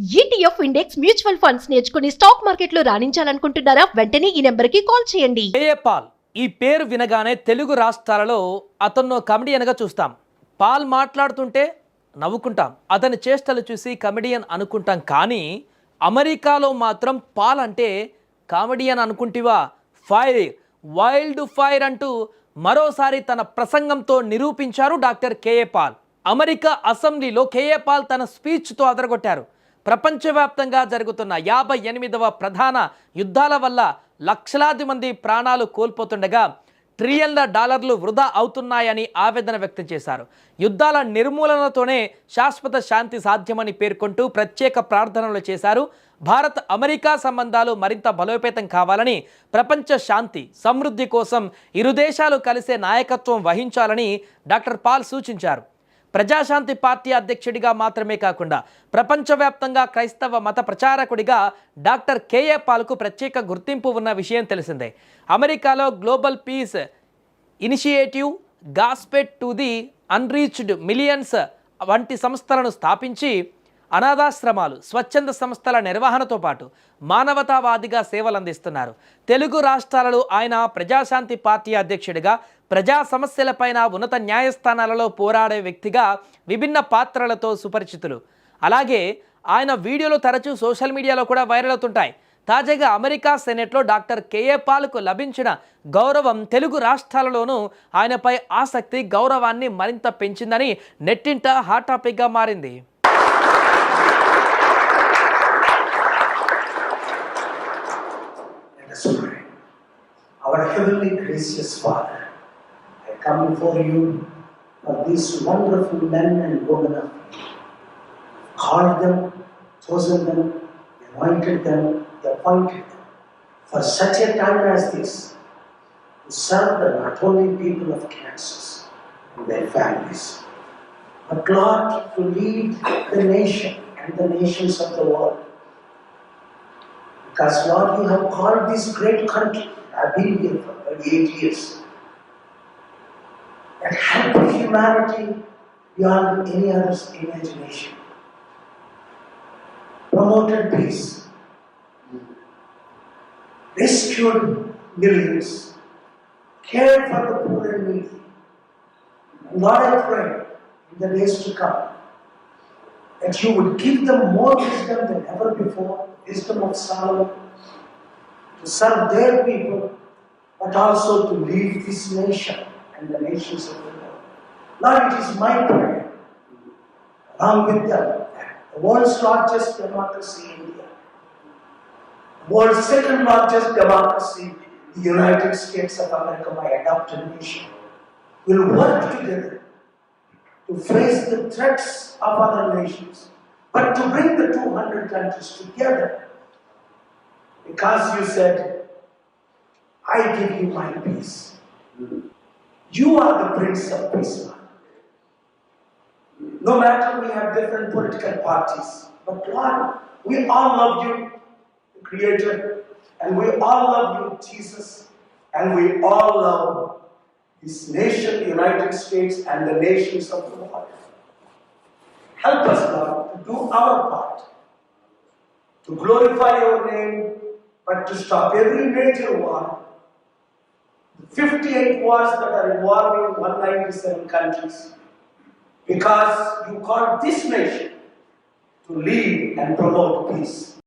ETF index mutual funds నేర్చుకుని stock మార్కెట్లో రాణించాలనుకుంటున్నారా? వెంటనే ఈ నెంబర్కి కాల్ చేయండి. కేఏ పాల్ ఈ పేరు వినగానే తెలుగు రాష్ట్రాలలో అతను కమెడియన్గా చూస్తాం. పాల్ మాట్లాడుతుంటే నవ్వుకుంటాం, అతని చేష్టలు చూసి కమెడియన్ అనుకుంటాం. కానీ అమెరికాలో మాత్రం పాల్ అంటే కామెడియన్ అనుకుంటివా, ఫైర్, వైల్డ్ ఫైర్ అంటూ మరోసారి తన ప్రసంగంతో నిరూపించారు డాక్టర్ కేఏ పాల్. అమెరికా అసెంబ్లీలో కేఏ పాల్ తన స్పీచ్తో అదరగొట్టారు. ప్రపంచవ్యాప్తంగా జరుగుతున్న 58వ ప్రధాన యుద్ధాల వల్ల లక్షలాది మంది ప్రాణాలు కోల్పోతుండగా ట్రిలియన్ల డాలర్లు వృధా అవుతున్నాయని ఆవేదన వ్యక్తం చేశారు. యుద్ధాల నిర్మూలనతోనే శాశ్వత శాంతి సాధ్యమని పేర్కొంటూ ప్రత్యేక ప్రార్థనలు చేశారు. భారత్ అమెరికా సంబంధాలు మరింత బలోపేతం కావాలని, ప్రపంచ శాంతి సమృద్ధి కోసం ఇరు దేశాలు కలిసే నాయకత్వం వహించాలని డాక్టర్ పాల్ సూచించారు. ప్రజాశాంతి పార్టీ అధ్యక్షుడిగా మాత్రమే కాకుండా ప్రపంచవ్యాప్తంగా క్రైస్తవ మత ప్రచారకుడిగా డాక్టర్ కేఏ పాల్కు ప్రత్యేక గుర్తింపు ఉన్న విషయం తెలిసిందే. అమెరికాలో global peace initiative, gospel to the unreached millions వంటి సంస్థలను స్థాపించి అనాథాశ్రమాలు, స్వచ్ఛంద సంస్థల నిర్వహణతో పాటు మానవతావాదిగా సేవలు అందిస్తున్నారు. తెలుగు రాష్ట్రాలలో ఆయన ప్రజాశాంతి పార్టీ అధ్యక్షుడిగా, ప్రజా సమస్యలపైన ఉన్నత న్యాయస్థానాలలో పోరాడే వ్యక్తిగా విభిన్న పాత్రలతో సుపరిచితులు. అలాగే ఆయన వీడియోలు తరచూ సోషల్ మీడియాలో కూడా వైరల్ అవుతుంటాయి. తాజాగా అమెరికా సెనెట్లో డాక్టర్ కేఏ పాల్కు లభించిన గౌరవం తెలుగు రాష్ట్రాలలోనూ ఆయనపై ఆసక్తి, గౌరవాన్ని మరింత పెంచిందని నెట్టింట హాట్ టాపిక్గా మారింది. Our heavenly gracious Father, I come before you for these wonderful men and women of you. Called them, chosen them, anointed them, appointed them for such a time as this to serve the not only people of Kansas and their families, but Lord, to lead the nation and the nations of the world. Because Lord, you have called this great country. I've been here for 38 years. That helped humanity beyond any other's imagination. Promoted peace. Rescued millions. Cared for the poor and needy. And Lord, I pray in the days to come that you would give them more wisdom than ever before, wisdom of Solomon, to serve their people, but also to lead this nation and the nations of the world. Lord, it is my prayer, along with them, that the world's largest democracy, India, the world's second largest democracy, the United States of America, my adopted nation, will work together to face the threats of other nations, but to bring the 200 countries together. Because you said, I give you my peace. You are the Prince of Peace. No matter we have different political parties, but Lord, we all love you, the Creator, and we all love you, Jesus, and we all love this nation, the United States, and the nations of the world. Help us, Lord, to do our part, to glorify your name, but to stop every major war, the 58 wars that are involving 197 countries, because you called this nation to lead and promote peace.